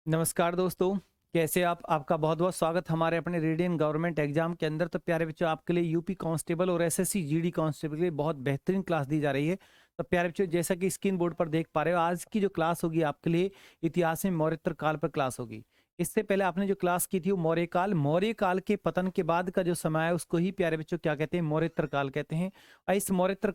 नमस्कार दोस्तों, कैसे आप? आपका बहुत बहुत स्वागत हमारे अपने रेडियन गवर्नमेंट एग्जाम के अंदर। तो प्यारे बच्चों, आपके लिए यूपी कांस्टेबल और एसएससी जीडी कांस्टेबल के लिए बहुत बेहतरीन क्लास दी जा रही है। तो प्यारे बच्चों, जैसा कि स्क्रीन बोर्ड पर देख पा रहे हो, आज की जो क्लास होगी आपके लिए इतिहास में मौर्योत्तर काल पर क्लास होगी। इससे पहले आपने जो क्लास की थी वो मौर्य काल के पतन के बाद का जो समय है उसको ही प्यारे बच्चों क्या कहते हैं? मौर्योत्तर काल कहते हैं। और इस मौर्योत्तर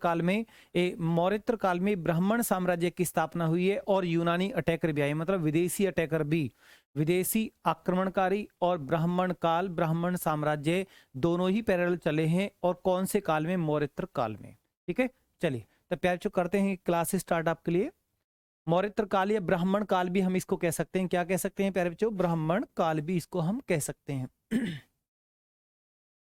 काल में ब्राह्मण साम्राज्य की स्थापना हुई है और यूनानी अटैकर भी आए, मतलब विदेशी अटैकर भी, विदेशी आक्रमणकारी और ब्राह्मण साम्राज्य दोनों ही पैरेलल चले हैं। और कौन से काल में? मौर्योत्तर काल में। ठीक है, चलिए तो प्यारे बच्चों करते हैं क्लास स्टार्ट आपके लिए। मौर्योत्तर काल या ब्राह्मण काल भी हम इसको कह सकते हैं। क्या कह सकते हैं प्यारे बच्चों? ब्राह्मण काल भी इसको हम कह सकते हैं।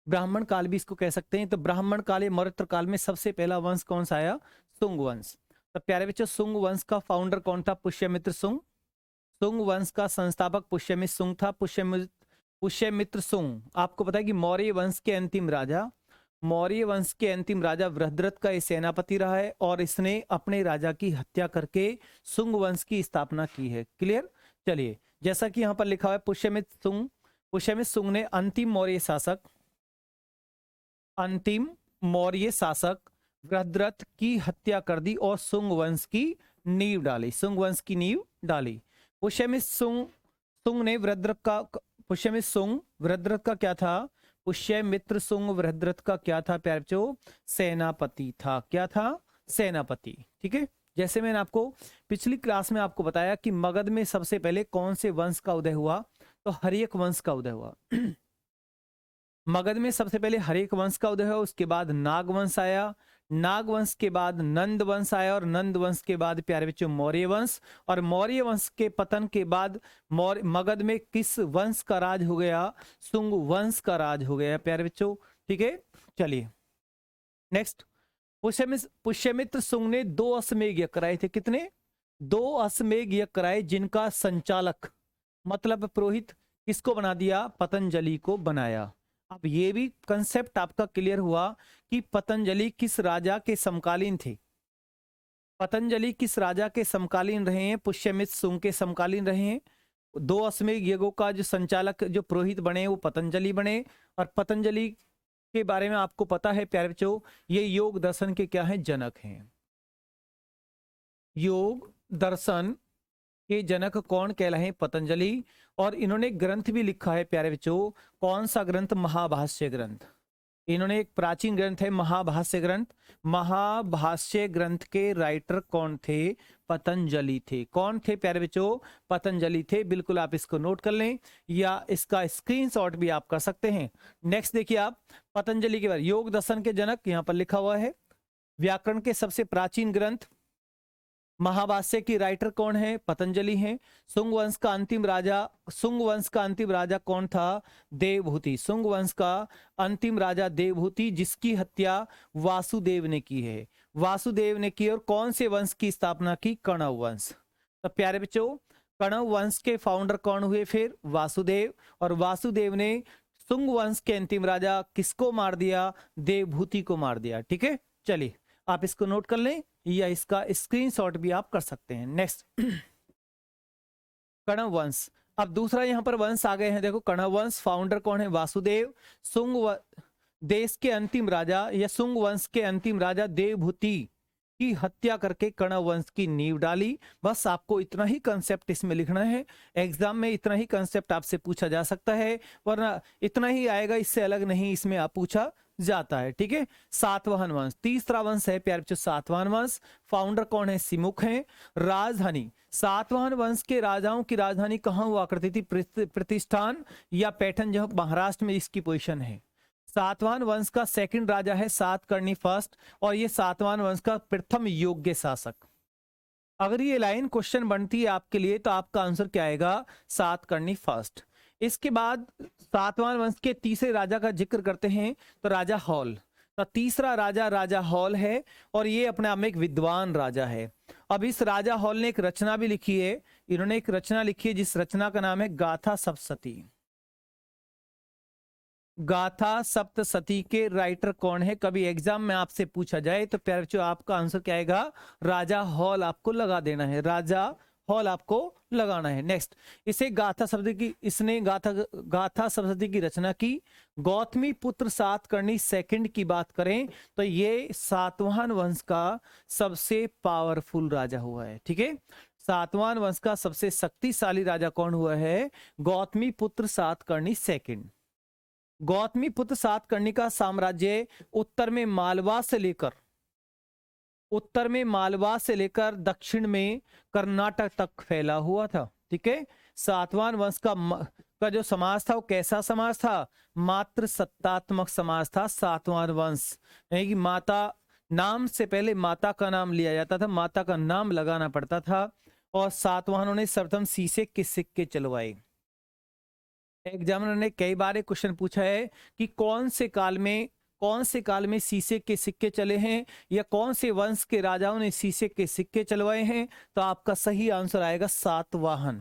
ब्राह्मण काल भी इसको कह सकते हैं। तो ब्राह्मण काल या मौर्योत्तर काल में सबसे पहला वंश कौन सा आया? सुंग वंश। तो प्यारे बच्चों, सुंग वंश का फाउंडर कौन था? पुष्यमित्र सुंग। सुंग वंश का संस्थापक पुष्यमित्र सुंग था। पुष्यमित्र सुंग, आपको पता है कि मौर्य वंश के अंतिम राजा वृहद्रथ का ये सेनापति रहा है और इसने अपने राजा की हत्या करके सुंग वंश की स्थापना की है। क्लियर? चलिए, जैसा कि यहाँ पर लिखा हुआ है, पुष्यमित्र सुंग ने अंतिम मौर्य शासक वृहद्रथ की हत्या कर दी और सुंग वंश की नींव डाली। पुष्यमित्र सुंग वृहद्रथ का क्या था प्यारे बच्चों? सेनापति था। क्या था? सेनापति। ठीक है, जैसे मैंने आपको पिछली क्लास में आपको बताया कि मगध में सबसे पहले कौन से वंश का उदय हुआ? तो हर्यक वंश का उदय हुआ। मगध में सबसे पहले हर्यक वंश का उदय हुआ, उसके बाद नाग वंश आया, नाग वंश के बाद नंद वंश आया और नंद वंश के बाद प्यारे बच्चों मौर्य वंश। और मौर्य वंश के पतन के बाद मगध में किस वंश का राज हो गया? सुंग वंश का राज हो गया प्यारे बच्चों। ठीक है, चलिए नेक्स्ट। पुष्यमित्र सुंग ने 2 अश्वमेध यज्ञ कराए थे। कितने? 2 अश्वमेध यज्ञ कराए, जिनका संचालक मतलब पुरोहित किसको बना दिया? पतंजलि को बनाया। अब ये भी कंसेप्ट आपका क्लियर हुआ कि पतंजलि किस राजा के समकालीन थे। पतंजलि किस राजा के समकालीन रहे हैं? पुष्यमित्र सुंग के समकालीन रहे हैं। 2 अश्वमेध यज्ञों का जो संचालक, जो पुरोहित बने, वो पतंजलि बने। और पतंजलि के बारे में आपको पता है प्यारे बच्चों, ये योग दर्शन के क्या है? जनक हैं। योग दर्शन के जनक कौन कहलाए? पतंजलि। और इन्होंने ग्रंथ भी लिखा है प्यारे बच्चों। कौन सा ग्रंथ? महाभाष्य ग्रंथ। इन्होंने एक प्राचीन ग्रंथ है महाभाष्य ग्रंथ। महाभाष्य ग्रंथ के राइटर कौन थे? पतंजलि थे। कौन थे प्यारे बच्चों? पतंजलि थे। बिल्कुल आप इसको नोट कर लें या इसका स्क्रीनशॉट भी आप कर सकते हैं। नेक्स्ट देखिए आप, पतंजलि के बाद योग दर्शन के जनक यहाँ पर लिखा हुआ है। व्याकरण के सबसे प्राचीन ग्रंथ महाभाष्य की राइटर कौन है? पतंजलि हैं। सुंग वंश का अंतिम राजा कौन था? देवभूति। सुंग वंश का अंतिम राजा देवभूति, जिसकी हत्या वासुदेव ने की है। वासुदेव ने की। और कौन से वंश की स्थापना की? कण्व वंश। तो प्यारे बच्चों, कण्व वंश के फाउंडर कौन हुए? फिर वासुदेव। और वासुदेव ने सुंग वंश के अंतिम राजा किसको मार दिया? देवभूति को मार दिया। ठीक है, चलिए आप इसको नोट कर लें या इसका स्क्रीनशॉट भी आप कर सकते हैं। नेक्स्ट, कण्व वंश। अब दूसरा यहां पर वंश आ गए हैं। देखो, कण्व वंश फाउंडर कौन है? वासुदेव। देश के अंतिम राजा या सुंग वंश के अंतिम राजा देवभूति की हत्या करके कण्व वंश की नींव डाली। बस आपको इतना ही कंसेप्ट इसमें लिखना है। एग्जाम में इतना ही कंसेप्ट आपसे पूछा जा सकता है, वरना इतना ही आएगा, इससे अलग नहीं इसमें आप पूछा जाता है। ठीक है, सातवाहन वंश तीसरा वंश है प्यारे बच्चों। सातवाहन वंश फाउंडर कौन है? सिमुख है। राजधानी, सातवाहन वंश के राजाओं की राजधानी कहां हुआ करती थी? प्रतिष्ठान या पैठन, जो महाराष्ट्र में इसकी पोजीशन है। सातवाहन वंश का सेकंड राजा है सातकर्णी फर्स्ट, और ये सातवाहन वंश का प्रथम योग्य शासक। अगर ये लाइन क्वेश्चन बनती है आपके लिए तो आपका आंसर क्या आएगा? सातकर्णी फर्स्ट। इसके बाद सातवाहन वंश के तीसरे राजा का जिक्र करते हैं तो राजा हॉल। तो तीसरा राजा हॉल है और ये अपने आप में एक विद्वान राजा है। अब इस राजा हॉल ने एक रचना भी लिखी है। इन्होंने एक रचना लिखी है जिस रचना का नाम है गाथा सप्तशती। गाथा सप्तशती के राइटर कौन है? कभी एग्जाम में आपसे पूछा जाए तो प्यारे बच्चों आपका आंसर क्या आएगा? राजा हॉल आपको लगा देना है। राजा हॉल आपको लगाना है। नेक्स्ट, इसने गाथा सप्तशती की रचना की। गौतमी पुत्र सातकर्णी सेकंड की बात करें तो ये सातवाहन वंश का सबसे पावरफुल राजा हुआ है। ठीक है, सातवाहन वंश का सबसे शक्तिशाली राजा कौन हुआ है? गौतमी पुत्र सातकर्णी सेकंड। गौतमी पुत्र सातकर्णी का साम्राज्य उत्तर में मालवा से लेकर दक्षिण में कर्नाटक तक फैला हुआ था। ठीक है, सातवाहन वंश का जो समाज था वो कैसा समाज था? मात्र सत्तात्मक समाज था सातवाहन वंश। यानी कि माता नाम से पहले माता का नाम लिया जाता था, माता का नाम लगाना पड़ता था। और सातवाहनों ने सर्वप्रथम शीशे के सिक्के चलवाए। एग्जामिनर ने कई बार एक क्वेश्चन पूछा है कि कौन से काल में शीशे के सिक्के चले हैं या कौन से वंश के राजाओं ने शीशे के सिक्के चलवाए हैं, तो आपका सही आंसर आएगा सातवाहन।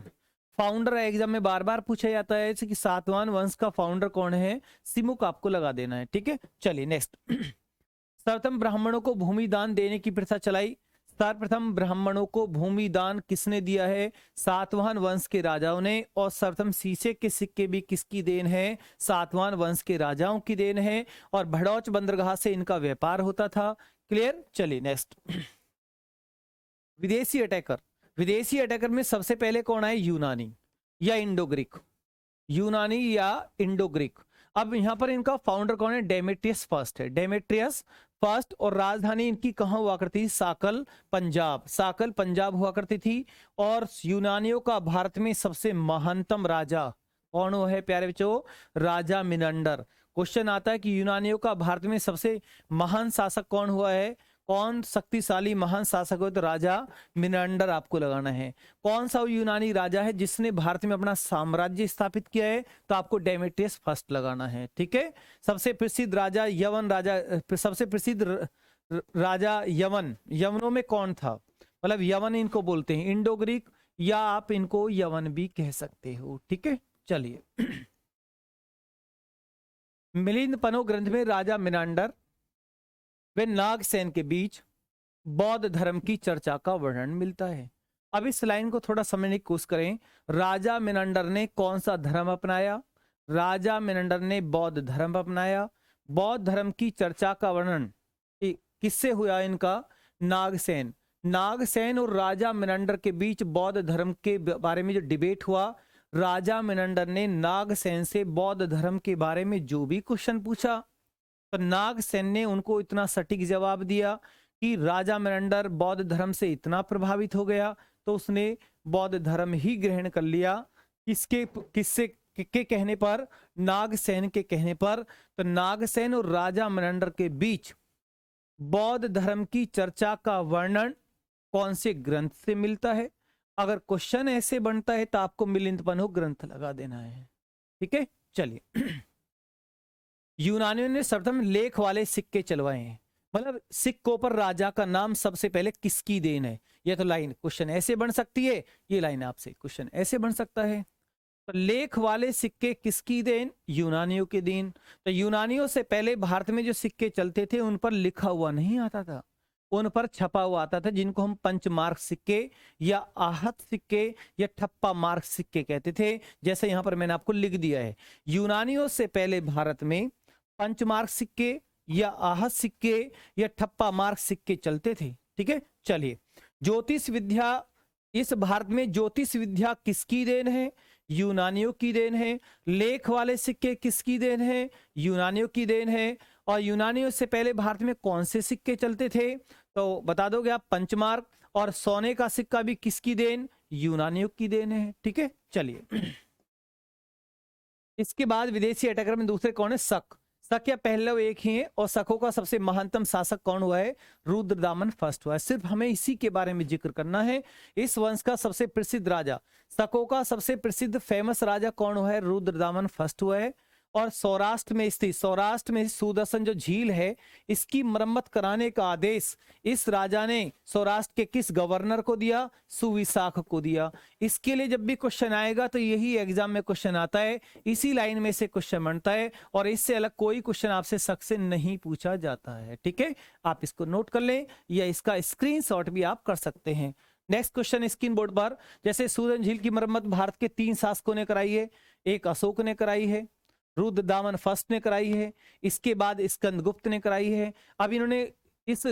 फाउंडर एग्जाम में बार बार पूछा जाता है कि सातवाहन वंश का फाउंडर कौन है, सिमुक आपको लगा देना है। ठीक है, चलिए नेक्स्ट। सर्वप्रथम ब्राह्मणों को भूमि दान देने की प्रथा चलाई। सर्वप्रथम ब्राह्मणों को भूमि दान किसने दिया है? सातवाहन वंश के राजाओं ने। और सर्वप्रथम शीशे के सिक्के भी किसकी देन है? सातवाहन वंश के राजाओं की देन है। और भड़ौच बंदरगाह से इनका व्यापार होता था। क्लियर, चलिए नेक्स्ट। विदेशी अटैकर में सबसे पहले कौन आए? यूनानी या इंडो ग्रीक। यूनानी या इंडो ग्रीक। अब यहां पर इनका फाउंडर कौन है? डेमेट्रियस फर्स्ट है, डेमेट्रियस फर्स्ट। और राजधानी इनकी कहां हुआ करती थी? साकल पंजाब हुआ करती थी। और यूनानियों का भारत में सबसे महानतम राजा कौन हुआ है प्यारे बच्चों? राजा मिनंडर। क्वेश्चन आता है कि यूनानियों का भारत में सबसे महान शासक कौन हुआ है? कौन शक्तिशाली महान शासक हो? तो राजा मिनंडर आपको लगाना है। कौन सा यूनानी राजा है जिसने भारत में अपना साम्राज्य स्थापित किया है? तो आपको डेमेट्रियस फर्स्ट लगाना है। ठीक है, सबसे प्रसिद्ध राजा यवनों में कौन था? मतलब यवन इनको बोलते हैं, इंडो ग्रीक या आप इनको यवन भी कह सकते हो। ठीक है, चलिए। मिलिंद पनो ग्रंथ में राजा मिनांडर वे नागसेन के बीच बौद्ध धर्म की चर्चा का वर्णन मिलता है। अब इस लाइन को थोड़ा समझने की कोशिश करें। राजा मिनंडर ने कौन सा धर्म अपनाया? राजा मिनंडर ने बौद्ध धर्म अपनाया। बौद्ध धर्म की चर्चा का वर्णन किससे हुआ? इनका नागसेन और राजा मिनंडर के बीच बौद्ध धर्म के बारे में जो डिबेट हुआ, राजा मिनंडर ने नागसेन से बौद्ध धर्म के बारे में जो भी क्वेश्चन पूछा, तो नागसेन ने उनको इतना सटीक जवाब दिया कि राजा मिनंडर बौद्ध धर्म से इतना प्रभावित हो गया तो उसने बौद्ध धर्म ही ग्रहण कर लिया। किसके कहने पर? नागसेन के कहने पर। तो नागसेन और राजा मिनंडर के बीच बौद्ध धर्म की चर्चा का वर्णन कौन से ग्रंथ से मिलता है? अगर क्वेश्चन ऐसे बनता है तो आपको मिलिंद पनो ग्रंथ लगा देना है। ठीक है, चलिए। यूनानियों ने सर्वप्रथम लेख वाले सिक्के चलवाए हैं। मतलब सिक्कों पर राजा का नाम सबसे पहले किसकी देन है? ये तो लाइन क्वेश्चन ऐसे बन सकती है, ये लाइन आपसे क्वेश्चन ऐसे बन सकता है। तो लेख वाले सिक्के किसकी देन? यूनानियों की देन। तो यूनानियों से पहले भारत में जो सिक्के चलते थे उन पर लिखा हुआ नहीं आता था, उन पर छपा हुआ आता था, जिनको हम पंचमार्क सिक्के या आहत सिक्के या ठप्पा मार्क सिक्के कहते थे। जैसे यहां पर मैंने आपको लिख दिया है, यूनानियों से पहले भारत में पंचमार्क सिक्के या आहत सिक्के या ठप्पा मार्क सिक्के चलते थे। ठीक है, चलिए। ज्योतिष विद्या, इस भारत में ज्योतिष विद्या किसकी देन है? यूनानियों की देन है। लेख वाले सिक्के किसकी देन है? यूनानियों की देन है। और यूनानियों से पहले भारत में कौन से सिक्के चलते थे? तो बता दोगे आप, पंचमार्क। और सोने का सिक्का भी किसकी देन? यूनानियों की देन है। ठीक है, चलिए। इसके बाद विदेशी अटैकर में दूसरे कौन है? शक या पहलव एक ही है। और शकों का सबसे महानतम शासक कौन हुआ है? रुद्रदामन फर्स्ट हुआ है। सिर्फ हमें इसी के बारे में जिक्र करना है। इस वंश का सबसे प्रसिद्ध राजा, शकों का सबसे प्रसिद्ध फेमस राजा कौन हुआ है? रुद्रदामन फर्स्ट हुआ है। और सौराष्ट्र में सुदर्शन जो झील है, इसकी मरम्मत कराने का आदेश इस राजा ने सौराष्ट्र के किस गवर्नर को दिया? सुविशाख को दिया। इसके लिए जब भी क्वेश्चन आएगा तो यही एग्जाम में क्वेश्चन आता है, इसी लाइन में से क्वेश्चन बनता है। और इससे अलग कोई क्वेश्चन आपसे शक से नहीं पूछा जाता है। ठीक है, आप इसको नोट कर लें या इसका स्क्रीनशॉट भी आप कर सकते हैं। नेक्स्ट क्वेश्चन स्क्रीन बोर्ड पर, जैसे सूरन झील की मरम्मत भारत के 3 शासकों ने कराई है, एक अशोक ने कराई है, रुद्रदामन फर्स्ट ने कराई है, इसके बाद स्कंदगुप्त ने कराई है। अब इन्होंने इस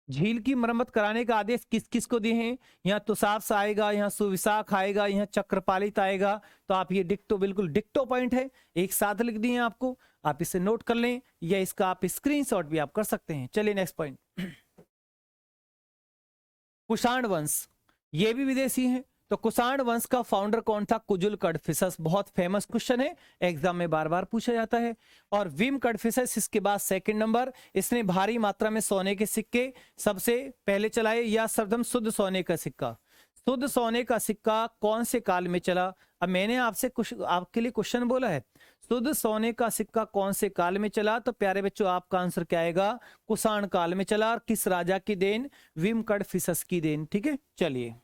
झील की मरम्मत कराने का आदेश किस किस को दिए हैं? यहाँ तुषार आएगा, यहाँ सुविशाख आएगा, यहाँ चक्रपालित आएगा। तो आप ये डिक्टो, बिल्कुल डिक्टो पॉइंट है, एक साथ लिख दिए आपको, आप इसे नोट कर लें या इसका आप स्क्रीनशॉट भी आप कर सकते हैं। चलिए नेक्स्ट पॉइंट, कुषाण वंश, ये भी विदेशी है। तो कुषाण वंश का फाउंडर कौन था? कुजुल कडफिसस, बहुत फेमस क्वेश्चन है, एग्जाम में बार बार पूछा जाता है। और विम कडफिसस इसके बाद सेकंड नंबर, इसने भारी मात्रा में सोने के सिक्के सबसे पहले चलाए, या सर्वप्रथम शुद्ध सोने का सिक्का। शुद्ध सोने का सिक्का कौन से काल में चला? अब मैंने आपसे कुछ आपके लिए क्वेश्चन बोला है, शुद्ध सोने का सिक्का कौन से काल में चला? तो प्यारे बच्चों आपका आंसर क्या आएगा? कुषाण काल में चला। और किस राजा की देन? विम कडफिसस की देन। ठीक है, चलिए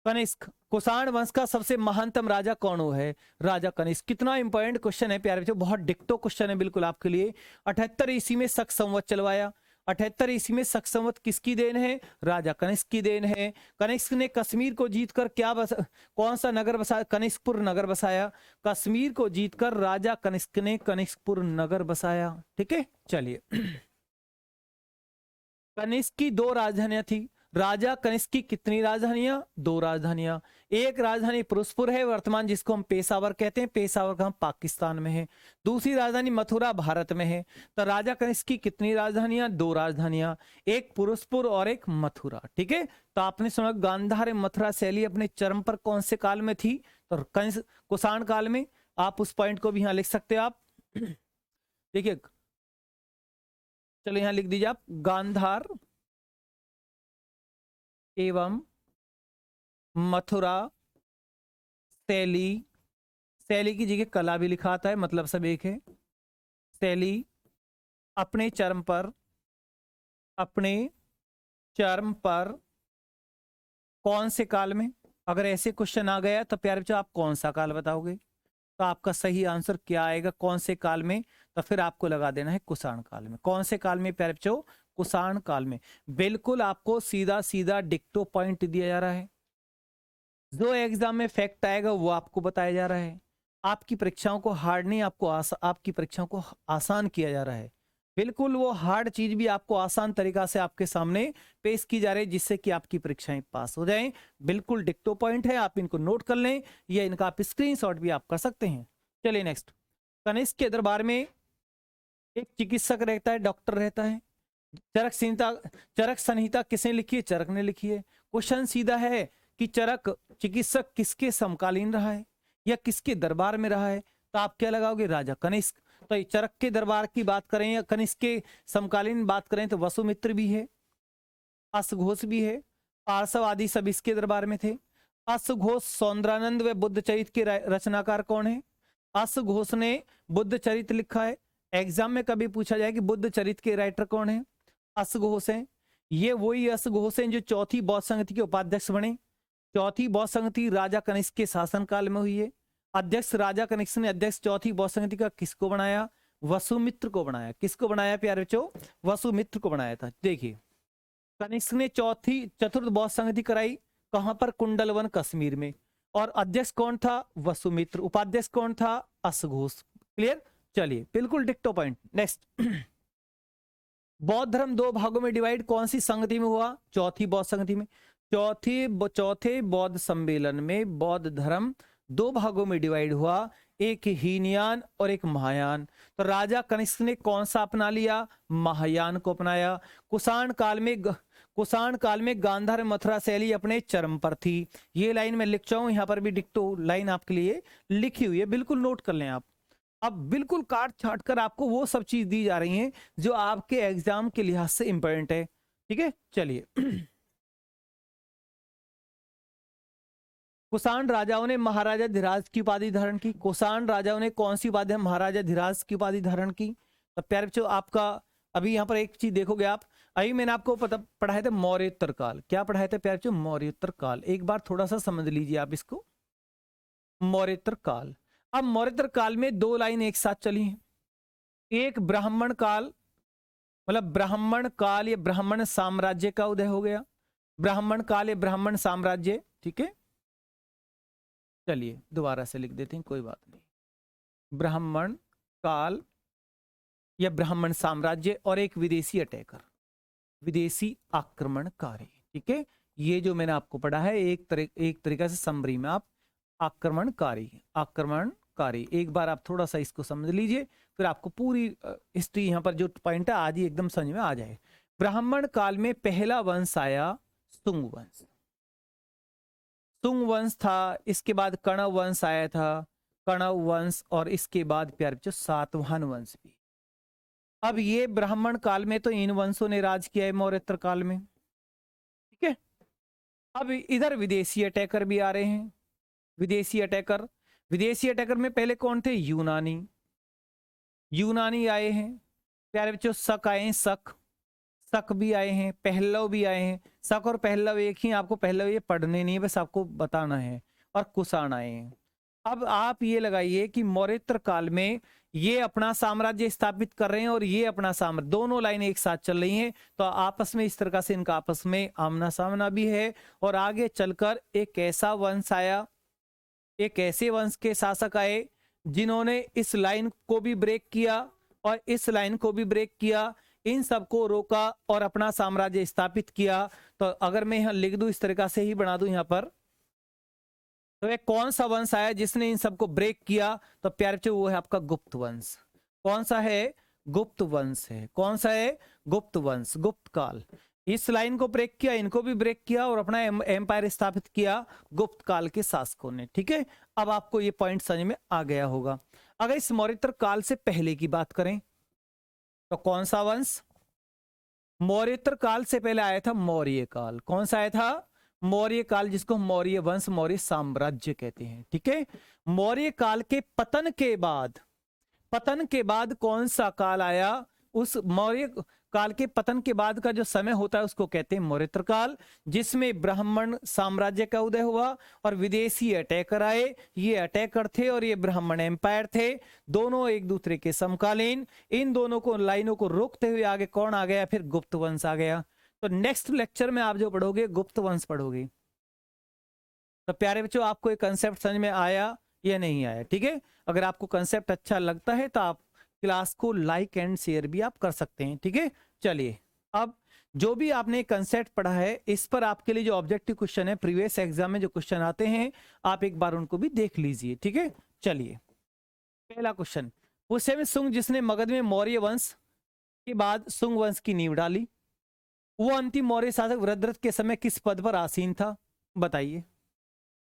कनिष्क, कुषाण वंश का सबसे महानतम राजा कौन है? राजा कनिष्क। कितना इंपॉर्टेंट क्वेश्चन है प्यारे बच्चों, बहुत डिक्टो क्वेश्चन है बिल्कुल आपके लिए। 78 ईस्वी में शक संवत चलवाया। 78 ईस्वी में शक संवत किसकी देन है? राजा कनिष्क की देन है। कनिष्क ने कश्मीर को जीतकर कौन सा नगर बसाया? कनिष्कपुर नगर बसाया। कश्मीर को जीतकर राजा कनिष्क ने कनिष्कपुर नगर बसाया। ठीक है, चलिए कनिष्क की 2 राजधानियां थी। राजा कनिष्क की कितनी राजधानियां? 2 राजधानियां। एक राजधानी फिरोजपुर है वर्तमान, जिसको हम पेशावर कहते हैं, पेशावर का हम पाकिस्तान में है। दूसरी राजधानी मथुरा भारत में है। तो राजा कनिष्क की कितनी राजधानियां? 2 राजधानियां, एक फिरोजपुर और एक मथुरा। ठीक है, तो आपने सुना गांधार मथुरा शैली अपने चरम पर कौन से काल में थी? तो कुषाण काल में। आप उस पॉइंट को भी यहां लिख सकते हैं आप। देखिए, चलो यहां लिख दीजिए आप, गांधार एवं मथुरा शैली, शैली की जगह कला भी लिखा आता है, मतलब सब एक है। शैली अपने चरम पर, अपने चरम पर कौन से काल में? अगर ऐसे क्वेश्चन आ गया तो प्यारे बच्चों आप कौन सा काल बताओगे? तो आपका सही आंसर क्या आएगा? कौन से काल में? तो फिर आपको लगा देना है कुषाण काल में। कौन से काल में प्यारे बच्चों? कुषाण काल में। बिल्कुल आपको सीधा सीधा डिक्टो पॉइंट दिया जा रहा है, जो एग्जाम में फैक्ट आएगा वो आपको बताया जा रहा है। आपकी परीक्षाओं को हार्ड नहीं, आपको आपकी परीक्षाओं को आसान किया जा रहा है। बिल्कुल वो हार्ड चीज भी आपको आसान तरीका से आपके सामने पेश की जा रही है, जिससे कि आपकी परीक्षाएं पास हो जाएं। बिल्कुल डिक्टो पॉइंट है, आप इनको नोट कर लें या इनका आप स्क्रीनशॉट भी आप कर सकते हैं। चलिए नेक्स्ट, कनिष्क के दरबार में एक चिकित्सक रहता है, डॉक्टर रहता है। चरक संहिता किसने लिखी है? चरक ने लिखी है। क्वेश्चन सीधा है कि चरक चिकित्सक किसके समकालीन रहा है या किसके दरबार में रहा है? तो आप क्या लगाओगे? राजा कनिष्क। तो चरक के दरबार की बात करें या कनिष्क के समकालीन बात करें तो वसुमित्र भी है, अश्वघोष भी है, पार्श्व आदि सब इसके दरबार में थे। अश्वघोष सौंदरानंद व बुद्ध चरित के रचनाकार कौन है? अश्वघोष ने बुद्ध चरित लिखा है। एग्जाम में कभी पूछा जाए कि बुद्ध चरित के राइटर कौन है? अश्वघोष है। ये वही अश्वघोष हैं जो चौथी बौद्ध संगति के उपाध्यक्ष बने। चौथी बौद्ध संगति राजा कनिष्क के शासनकाल में हुई है। अध्यक्ष राजा कनिष्क ने अध्यक्ष चौथी बौद्ध संगति का किसको बनाया? वसुमित्र को बनाया। किसको बनाया प्यारे बच्चों? वसुमित्र को बनाया था। देखिए, कनिष्क ने चतुर्थ बौद्ध संगति कराई कहां पर? कुंडलवन कश्मीर में। और अध्यक्ष कौन था? वसुमित्र। उपाध्यक्ष कौन था? अश्वघोष। क्लियर? चलिए बिल्कुल डिक्टो पॉइंट। नेक्स्ट, बौद्ध धर्म 2 भागों में डिवाइड कौन सी संगति में हुआ? चौथी बौद्ध संगति में। चौथे बौद्ध सम्मेलन में बौद्ध धर्म 2 भागों में डिवाइड हुआ, एक हीनयान और एक महायान। तो राजा कनिष्क ने कौन सा अपना लिया? महायान को अपनाया। कुषाण काल में गांधार मथुरा शैली अपने चरम पर थी। ये लाइन मैं लिख चाहूं, यहां पर भी डिक्टो लाइन आपके लिए लिखी हुई है, बिल्कुल नोट कर लें आप। अब बिल्कुल काट छाट कर आपको वो सब चीज दी जा रही हैं जो आपके एग्जाम के लिहाज से इंपॉर्टेंट है। ठीक है, चलिए कुषाण राजाओं ने महाराजा धीराज की उपाधि धारण की। कुषाण राजाओं ने कौन सी उपाधि? महाराजा धीराज की उपाधि धारण की। तो प्यारे बच्चों आपका अभी यहाँ पर एक चीज देखोगे आप, अभी मैंने आपको पढ़ाए थे मौर्योत्तर काल। क्या पढ़ाए थे प्यारे बच्चों? मौर्योत्तर काल। एक बार थोड़ा सा समझ लीजिए आप इसको, मौर्योत्तर काल। अब मौर्योत्तर काल में 2 लाइन एक साथ चली हैं। एक ब्राह्मण काल, मतलब ब्राह्मण काल या ब्राह्मण साम्राज्य का उदय हो गया। ब्राह्मण काल या ब्राह्मण साम्राज्य, ठीक है। चलिए दोबारा से लिख देते हैं, कोई बात नहीं। ब्राह्मण काल या ब्राह्मण साम्राज्य और एक विदेशी अटैकर, विदेशी आक्रमणकारी, ठीक है। ये जो मैंने आपको पढ़ा है एक तरीका से समरी में आप आक्रमणकारी, आक्रमणकारी, एक बार आप थोड़ा सा इसको समझ लीजिए, फिर आपको पूरी हिस्ट्री यहाँ पर जो पॉइंट है आज ही एकदम समझ में आ जाए। ब्राह्मण काल में पहला वंश आया सुंग वंश, सुंग वंश था, इसके बाद कण्व वंश आया था, कण्व वंश, और इसके बाद प्यारे बच्चों सातवाहन वंश भी। अब ये ब्राह्मण काल में तो इन वंशों ने राज किया है मौर्योत्तर काल में, ठीक है। अब इधर विदेशी अटैकर भी आ रहे हैं, विदेशी अटैकर, विदेशी अटैकर में पहले कौन थे, यूनानी, यूनानी आए हैं प्यारे बच्चों, शक आए हैं, शक, शक भी आए हैं, पहलव भी आए हैं। शक और पहलव एक ही, आपको पहलव ये पढ़ने नहीं है, बस आपको बताना है। और कुषाण आए हैं। अब आप ये लगाइए कि मौर्योत्तर काल में ये अपना साम्राज्य स्थापित कर रहे हैं और ये अपना साम्राज्य, दोनों लाइनें एक साथ चल रही हैं, तो आपस में इस तरह से इनका आपस में आमना सामना भी है। और आगे चलकर एक ऐसा वंश आया, एक ऐसे वंश के शासक आए जिन्होंने इस लाइन को भी ब्रेक किया और इस लाइन को भी ब्रेक किया, इन सबको रोका और अपना साम्राज्य स्थापित किया। तो अगर मैं यहां लिख दूं, इस तरीका से ही बना दूं यहां पर, तो एक कौन सा वंश आया जिसने इन सबको ब्रेक किया, तो प्यारे बच्चों वो है आपका गुप्त वंश। कौन सा है, गुप्त वंश है। कौन सा है, गुप्त वंश, गुप्त काल। इस लाइन को ब्रेक किया, इनको भी ब्रेक किया और अपना एम्पायर स्थापित किया गुप्त काल के शासकों ने, ठीक है। अब आपको ये पॉइंट समझ में आ गया होगा। अगर इस मौर्योत्तर काल से पहले की बात करें तो कौन सा वंश, मौर्योत्तर काल से पहले आया था मौर्य काल। कौन सा आया था, मौर्य काल, जिसको मौर्य वंश, मौर्य साम्राज्य कहते हैं, ठीक है। मौर्य काल के पतन के बाद, पतन के बाद कौन सा काल आया, उस मौर्य काल के पतन के बाद का जो समय होता है उसको कहते हैं मौर्योत्तर काल, जिसमें ब्राह्मण साम्राज्य का उदय हुआ और विदेशी अटैकर आए। ये अटैकर थे और ये ब्राह्मण एम्पायर थे, दोनों एक दूसरे के समकालीन। इन दोनों को लाइनों को रोकते हुए आगे कौन आ गया, फिर गुप्त वंश आ गया। तो नेक्स्ट लेक्चर में आप जो पढ़ोगे गुप्त वंश पढ़ोगे। तो प्यारे बच्चों आपको एक कंसेप्ट समझ में आया या नहीं आया, ठीक है। अगर आपको कंसेप्ट अच्छा लगता है तो आप क्लास को लाइक एंड शेयर भी आप कर सकते हैं, ठीक है। चलिए अब जो भी आपने कंसेप्ट पढ़ा है, इस पर आपके लिए जो ऑब्जेक्टिव क्वेश्चन है प्रीवियस एग्जाम में जो क्वेश्चन आते हैं, आप एक बार उनको भी देख लीजिए, ठीक है। चलिए पहला क्वेश्चन, पुष्यमित्र सुंग जिसने मगध में मौर्य वंश के बाद सुंग वंश की नींव डाली, वो अंतिम मौर्य शासक वृद्धरथ के समय किस पद पर आसीन था, बताइए।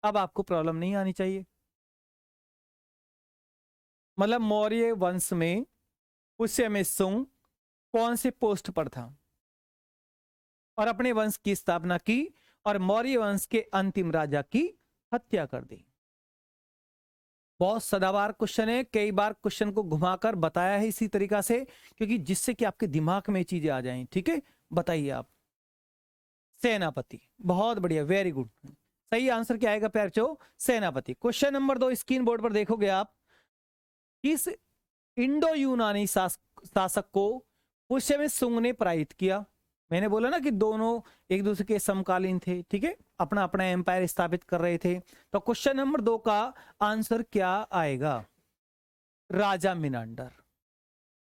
अब आपको प्रॉब्लम नहीं आनी चाहिए। मतलब मौर्य वंश में पुष्यमित्र सुंग कौन से पोस्ट पर था और अपने वंश की स्थापना की और मौर्य वंश के अंतिम राजा की हत्या कर दी। बहुत सदाबहार क्वेश्चन है, कई बार क्वेश्चन को घुमाकर बताया है इसी तरीका से, क्योंकि जिससे कि आपके दिमाग में चीजें आ जाएं, ठीक है। बताइए आप, सेनापति, बहुत बढ़िया, वेरी गुड। सही आंसर क्या आएगा प्यारे बच्चों, सेनापति। क्वेश्चन नंबर 2 स्क्रीन बोर्ड पर देखोगे आप, किस इंडो यूनानी शासक को पुष्यमित्र सुंग ने पराजित किया। मैंने बोला ना कि दोनों एक दूसरे के समकालीन थे, ठीक है, अपना अपना एम्पायर स्थापित कर रहे थे। तो क्वेश्चन नंबर 2 का आंसर क्या आएगा, राजा मिनांडर।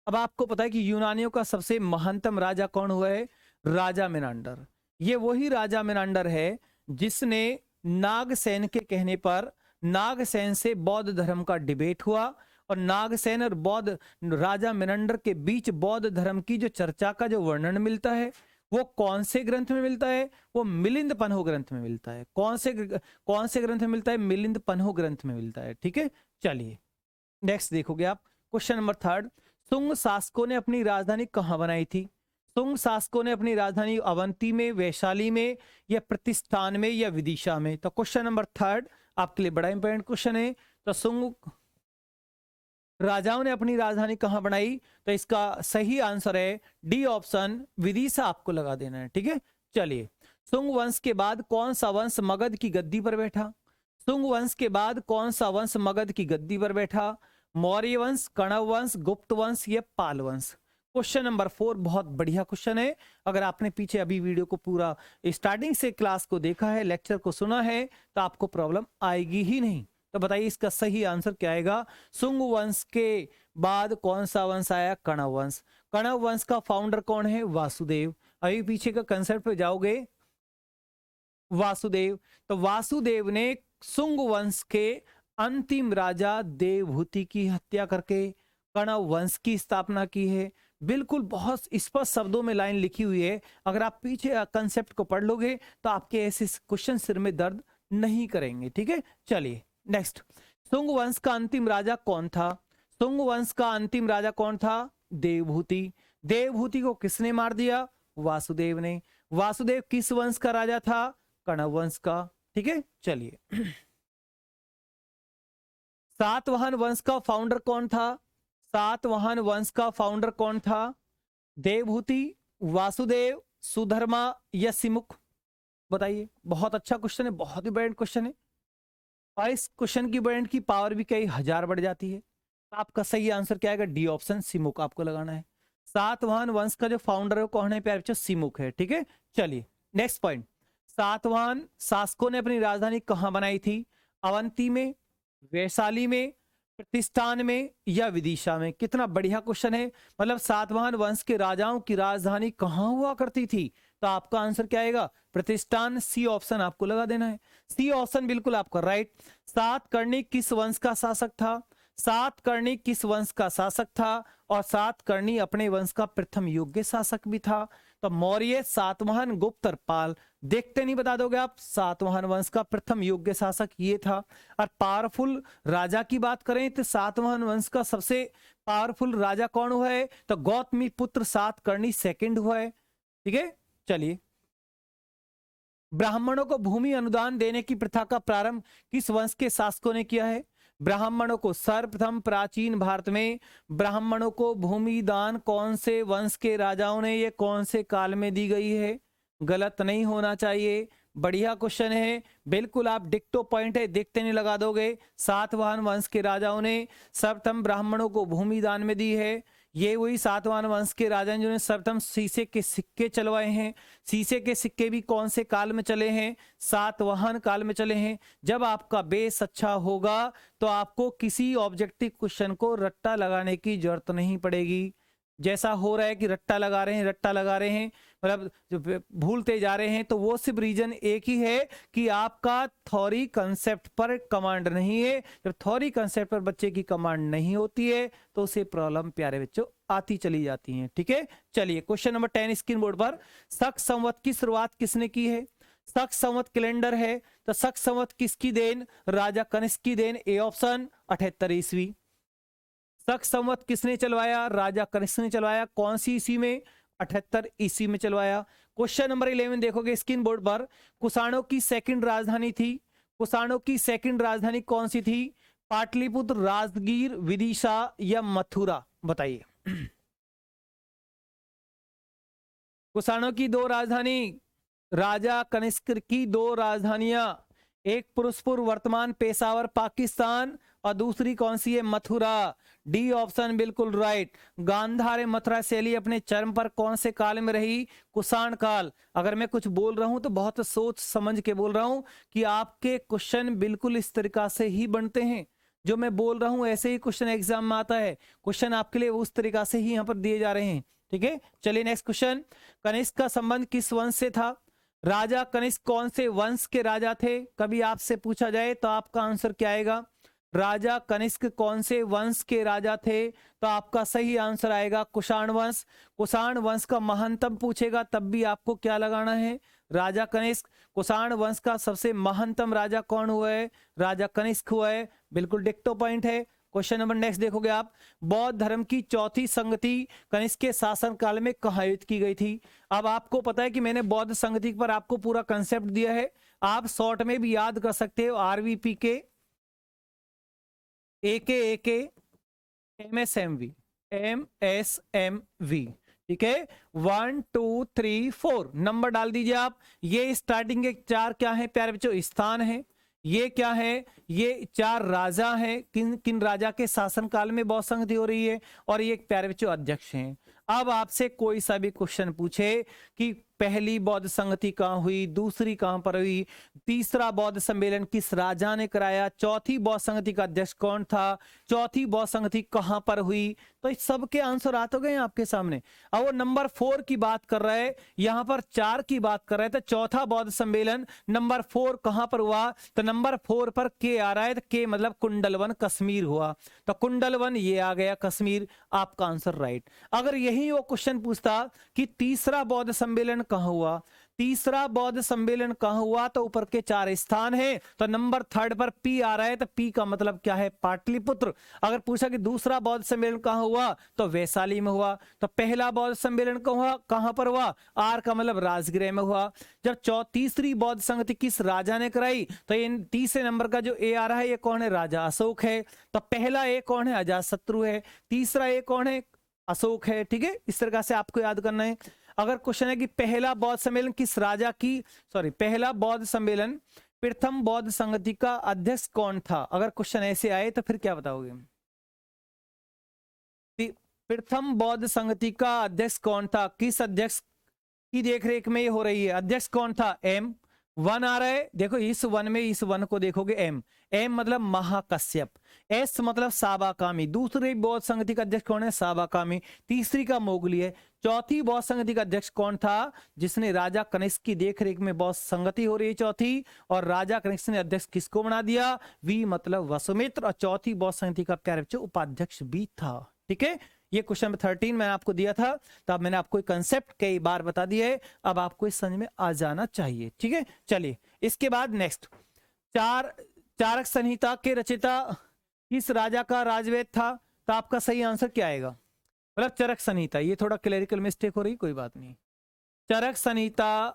अब आपको पता है कि यूनानियों का सबसे महानतम राजा कौन हुआ है, राजा मिनांडर। ये वही राजा मिनांडर है जिसने नागसेन के कहने पर, नागसेन से बौद्ध धर्म का डिबेट हुआ और नागसेन और बौद्ध राजा मिनांडर के बीच बौद्ध धर्म की जो चर्चा का जो वर्णन मिलता है वो कौन से ग्रंथ में मिलता है, वो मिलिंद पन्हो ग्रंथ में मिलता है। कौन से ग्रंथ में मिलता है, मिलिंद पन्हो ग्रंथ में मिलता है, ठीक है। चलिए नेक्स्ट देखोगे आप, क्वेश्चन नंबर 3, सुंग शासकों ने अपनी राजधानी कहां बनाई थी। सुंग शासकों ने अपनी राजधानी अवंती में, वैशाली में, या प्रतिष्ठान में, या विदिशा में। तो क्वेश्चन नंबर 3 आपके लिए बड़ा इंपॉर्टेंट क्वेश्चन है। तो सुंग राजाओं ने अपनी राजधानी कहां बनाई, तो इसका सही आंसर है डी ऑप्शन, विदिशा आपको लगा देना है, ठीक है। चलिए, सुंग वंश के बाद कौन सा वंश मगध की गद्दी पर बैठा। सुंग वंश के बाद कौन सा वंश मगध की गद्दी पर बैठा, मौर्य वंश, कण्व वंश, गुप्त वंश या पाल वंश। क्वेश्चन नंबर 4 बहुत बढ़िया क्वेश्चन है। अगर आपने पीछे अभी वीडियो को पूरा स्टार्टिंग से क्लास को देखा है, लेक्चर को सुना है, तो आपको प्रॉब्लम आएगी ही नहीं। तो बताइए इसका सही आंसर क्या आएगा। सुंग वंश के बाद कौन सा वंश आया? कण्व वंश। कण्व वंश का फाउंडर कौन है? वासुदेव। अभी पीछे का कंसेप्ट पे जाओगे, वासुदेव। तो वासुदेव ने सुंग वंश के अंतिम राजा देवहूति की हत्या करके कण्व वंश की स्थापना की है। बिल्कुल बहुत स्पष्ट शब्दों में लाइन लिखी हुई है। अगर आप पीछे कंसेप्ट को पढ़ लोगे तो आपके ऐसे क्वेश्चन सिर में दर्द नहीं करेंगे। ठीक है, चलिए नेक्स्ट। सुंग वंश का अंतिम राजा कौन था? सुंग वंश का अंतिम राजा कौन था? देवहूति। देवहूति को किसने मार दिया? वासुदेव ने। वासुदेव किस वंश का राजा था? कण्व वंश का। ठीक है, चलिए। सातवाहन वंश का फाउंडर कौन था? सातवाहन वंश का फाउंडर कौन था? देवहूति, वासुदेव, सुधर्मा या सिमुख? बताइए। बहुत अच्छा क्वेश्चन है, बहुत ही ब्रिलियंट क्वेश्चन है और इस क्वेश्चन की ब्रिलियंट की पावर भी कई हजार बढ़ जाती है। आपका सही आंसर क्या आएगा? डी ऑप्शन, सिमुख आपको लगाना है। सातवाहन वंश का जो फाउंडर है कौन है प्यारे बच्चों? सिमुख है। ठीक है, चलिए नेक्स्ट पॉइंट। सातवाहन शासकों ने अपनी राजधानी कहां बनाई थी? अवंती में, वैशाली में, प्रतिष्ठान में या विदिशा में? कितना बढ़िया क्वेश्चन है। मतलब सातवाहन वंश के राजाओं की राजधानी कहां हुआ करती थी? तो आपका आंसर क्या आएगा? प्रतिष्ठान। सी ऑप्शन आपको लगा देना है। सी ऑप्शन बिल्कुल आपका राइट। सातकर्णी किस वंश का शासक था? सातकर्णी किस वंश का शासक था? और सातकर्णी अपने वंश का प्रथम योग्य शासक भी था। तो मौर्य, सातवाहन, गुप्त और पाल। देखते नहीं बता दोगे आप। सातवाहन वंश का प्रथम योग्य शासक ये था। और पावरफुल राजा की बात करें तो सातवाहन वंश का सबसे पावरफुल राजा कौन हुआ है? तो गौतमी पुत्र सातकर्णी सेकंड हुआ है। ठीक है, चलिए। ब्राह्मणों को भूमि अनुदान देने की प्रथा का प्रारंभ किस वंश के शासकों ने किया है? ब्राह्मणों को सर्वप्रथम प्राचीन भारत में ब्राह्मणों को भूमि दान कौन से वंश के राजाओं ने, ये कौन से काल में दी गई है? गलत नहीं होना चाहिए। बढ़िया क्वेश्चन है, बिल्कुल आप डिक्टो पॉइंट है, देखते नहीं लगा दोगे। सातवाहन वंश के राजाओं ने सर्वप्रथम ब्राह्मणों को भूमि दान में दी है। ये वही सातवाहन वंश के राजा जिन्होंने सर्वप्रथम शीशे के सिक्के चलवाए हैं। शीशे के सिक्के भी कौन से काल में चले हैं? सातवाहन काल में चले हैं। जब आपका बेस अच्छा होगा तो आपको किसी ऑब्जेक्टिव क्वेश्चन को रट्टा लगाने की जरूरत नहीं पड़ेगी। जैसा हो रहा है कि रट्टा लगा रहे हैं, रट्टा लगा रहे हैं, मतलब जो भूलते जा रहे हैं, तो वो सिर्फ रीजन एक ही है कि आपका थ्योरी कंसेप्ट पर कमांड नहीं है। जब थ्योरी कंसेप्ट पर बच्चे की कमांड नहीं होती है तो उसे प्रॉब्लम प्यारे बच्चों आती चली जाती है। ठीक है, चलिए क्वेश्चन नंबर 10 स्क्रीन बोर्ड पर। शक संवत की शुरुआत किसने की है? शक संवत कैलेंडर है तो शक संवत किसकी देन? राजा कनिष्क की देन। ए ऑप्शन 78 ईस्वी। शक संवत किसने चलवाया? राजा कनिष्क ने चलवाया। कौन सी ईस्वी में? 78 ईस्वी में चलवाया। क्वेश्चन नंबर 11 देखोगे स्क्रीन बोर्ड पर। कुषाणों की सेकंड राजधानी थी। कुषाणों की सेकंड राजधानी कौन सी थी? पाटलिपुत्र, राजगीर, विदिशा या मथुरा? बताइए। कुषाणों की दो राजधानी, राजा कनिष्क की दो राजधानियां, एक पुरुषपुर वर्तमान पेशावर पाकिस्तान और दूसरी कौन सी है? मथुरा। डी ऑप्शन बिल्कुल राइट। गांधार मथुरा शैली अपने चरम पर कौन से काल में रही? कुषाण काल। अगर मैं कुछ बोल रहा हूं तो बहुत सोच समझ के बोल रहा हूं कि आपके क्वेश्चन बिल्कुल इस तरीका से ही बनते हैं। जो मैं बोल रहा हूं ऐसे ही क्वेश्चन एग्जाम में आता है। क्वेश्चन आपके लिए उस तरीका से ही यहाँ पर दिए जा रहे हैं। ठीक है, चलिए नेक्स्ट क्वेश्चन। कनिष्क का संबंध किस वंश से था? राजा कनिष्क कौन से वंश के राजा थे? कभी आपसे पूछा जाए तो आपका आंसर क्या आएगा? राजा कनिष्क कौन से वंश के राजा थे? तो आपका सही आंसर आएगा कुषाण वंश। कुषाण वंश का महंतम पूछेगा तब भी आपको क्या लगाना है? राजा कनिष्क। कुषाण वंश का सबसे महंतम राजा कौन हुआ है? राजा कनिष्क हुआ है। बिल्कुल डिक्टो पॉइंट है। क्वेश्चन नंबर नेक्स्ट देखोगे आप। बौद्ध धर्म की चौथी संगति कनिष्क के शासन काल में कहाँ आयोजित की गई थी? अब आपको पता है कि मैंने बौद्ध संगति पर आपको पूरा कंसेप्ट दिया है। आप शॉर्ट में भी याद कर सकते हो। आरवीपी के, एके, एमएसएमवी, एमएसएमवी। ठीक है, 1 2 3 4 नंबर डाल दीजिए आप। ये स्टार्टिंग के चार क्या है प्यारे बच्चों? स्थान है। ये क्या है? ये चार राजा हैं। किन किन राजा के शासन काल में बौद्ध संगति हो रही है? और ये प्यारे बच्चों अध्यक्ष हैं। अब आपसे कोई सा भी क्वेश्चन पूछे कि पहली बौद्ध संगति कहाँ हुई, दूसरी कहाँ पर हुई, तीसरा बौद्ध सम्मेलन किस राजा ने कराया, चौथी बौद्ध संगति का अध्यक्ष कौन था, चौथी बौद्ध संगति कहाँ पर हुई, तो इस सब के आंसर आ तो गए आपके सामने। अब वो नंबर 4 की बात कर रहे हैं, यहाँ पर 4 की बात कर रहे थे। चौथा बौद्ध सम्मेलन नंबर 4 कहाँ पर हुआ, तो नंबर 4 पर के आ रहा है, तो के मतलब कुंडलवन कश्मीर हुआ, तो कुंडलवन ये आ गया कश्मीर, आपका आंसर राइट। अगर यही वो क्वेश्चन पूछता कि तीसरा बौद्ध सम्मेलन कहाँ हुआ, तीसरा बौद्ध सम्मेलन कहाँ हुआ, तो ऊपर के 4 स्थान हैं, तो नंबर 3 पर पी आ रहा है, तो पी का मतलब क्या है, पाटलिपुत्र। अगर पूछा कि दूसरा बौद्ध सम्मेलन कहाँ हुआ, तो वैशाली में हुआ। तो पहला बौद्ध सम्मेलन कहाँ पर हुआ, आर का मतलब राजगृह में हुआ। जब तीसरी बौद्ध संगति किस राजा ने कराई, तो इन तीसरे नंबर का जो ए आ रहा है ये कौन है, राजा अशोक है। तो पहला ए कौन है, अजातशत्रु है, तीसरा ए कौन है, अशोक है। ठीक है, इस तरह से आपको याद करना है। अगर क्वेश्चन है कि पहला बौद्ध सम्मेलन किस राजा की, पहला बौद्ध सम्मेलन प्रथम बौद्ध संगति का अध्यक्ष कौन था, अगर क्वेश्चन ऐसे आए तो फिर क्या बताओगे, प्रथम बौद्ध संगति का अध्यक्ष कौन था, किस अध्यक्ष की देखरेख में ये हो रही है, अध्यक्ष कौन था, एम 1 आ रहा है। देखो इस 1 में इस 1 को देखोगे, एम मतलब महाकश्यप, एस मतलब साबाकामी। दूसरी बौद्ध संगति का अध्यक्ष कौन है, साबाकामी। तीसरी का मोगली है। चौथी बौद्ध संगति का अध्यक्ष कौन था, जिसने राजा कनिष्क की देखरेख में बौद्ध संगति हो रही है चौथी, और राजा कनिष्क ने अध्यक्ष किसको बना दिया, वी मतलब वसुमित्र। और चौथी बौद्ध संगति का प्यारे बच्चों उपाध्यक्ष भी था। ठीक है, ये क्वेश्चन नंबर 13 मैंने आपको दिया था, तब मैंने आपको कंसेप्ट कई बार बता दिया है, अब आपको इस समझ में आ जाना चाहिए। ठीक है, चलिए इसके बाद नेक्स्ट, चारक संहिता के रचयिता किस राजा का राजवेद था, तो आपका सही आंसर क्या आएगा, मतलब चरक संहिता, ये थोड़ा क्लरिकल मिस्टेक हो रही, कोई बात नहीं। चरक संहिता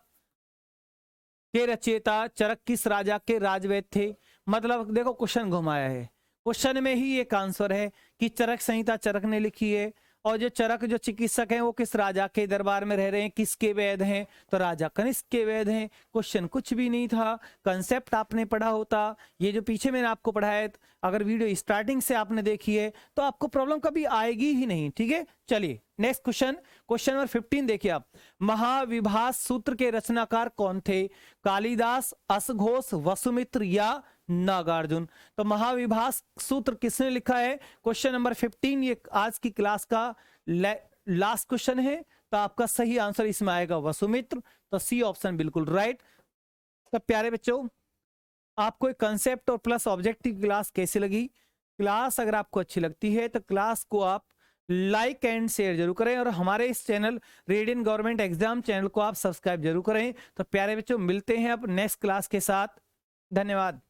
के रचयिता चरक किस राजा के राजवेद थे, मतलब देखो क्वेश्चन घुमाया है, क्वेश्चन में ही एक आंसर है कि चरक संहिता चरक ने लिखी है, और जो चरक जो चिकित्सक हैं वो किस राजा के दरबार में रह रहे हैं, किसके वैद हैं, तो राजा कनिष्क के वैद हैं। क्वेश्चन कुछ भी नहीं था, कंसेप्ट आपने पढ़ा होता, ये जो पीछे मैंने आपको पढ़ाया, अगर वीडियो स्टार्टिंग से आपने देखी है तो आपको प्रॉब्लम कभी आएगी ही नहीं। ठीक है, चलिए नेक्स्ट क्वेश्चन, क्वेश्चन नंबर 15 देखिए आप, महाविभास सूत्र के रचनाकार कौन थे, कालिदास, अशघोष, वसुमित्र या नागार्जुन। तो महाविभास सूत्र किसने लिखा है, क्वेश्चन नंबर 15, ये आज की क्लास का लास्ट क्वेश्चन है, तो आपका सही आंसर इसमें आएगा वसुमित्र, तो सी ऑप्शन बिल्कुल राइट। तो प्यारे बच्चों, आपको एक कंसेप्ट और प्लस ऑब्जेक्टिव क्लास कैसी लगी, क्लास अगर आपको अच्छी लगती है तो क्लास को आप लाइक एंड शेयर जरूर करें, और हमारे इस channel radian government exam channel को आप सब्सक्राइब जरूर करें। तो प्यारे बच्चों, मिलते हैं अब नेक्स्ट क्लास के साथ, धन्यवाद।